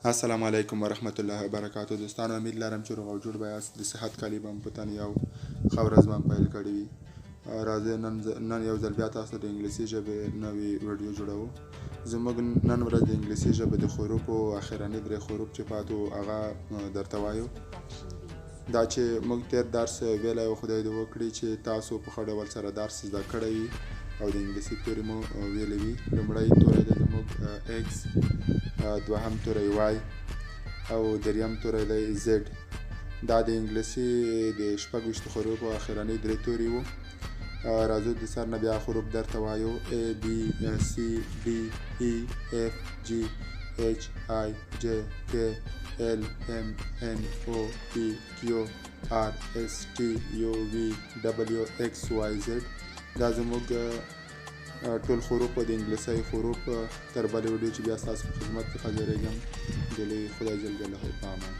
السلام علیکم ورحمت الله وبرکاتو. دوستانو امید لرم چې روغ او جوړ به یاست. د صحت کالي به مو په تن یو ښه ورځ به مو پیل کړې وي. راځئ نن یو ځل بیا تاسو ته د انګلیسي ژبې نوې ویډیو جوړوو. زموږ نن ورځ د انګلیسي ژبې د حروفو اخرني 3 حروف چې پاتو هغه درته وایو. دا چې موږ تیر درس ویلی و، خدای دې وکړي چې تاسو په ښه ډول سره درس زده کړی وي او د انګلیسي توري مو ویلی وي. لومړی توری دی زموږ ایکس، دوهم توری وای او دریم توری دی زد. دا د انګلیسي د 26 حروفو اخرني 3 توري وو. راځو د سر نه بیا حروف درته وایو: A B C D E F G H I J K L M N O P Q R S T U V W X Y Z. دا زموږ ټول حروف د انګلیسي حروف. تر بلې ویډیو چې بیا ستاسو په خدمت کې حاضرېږم. د لوی خدای جل جلاله په امان.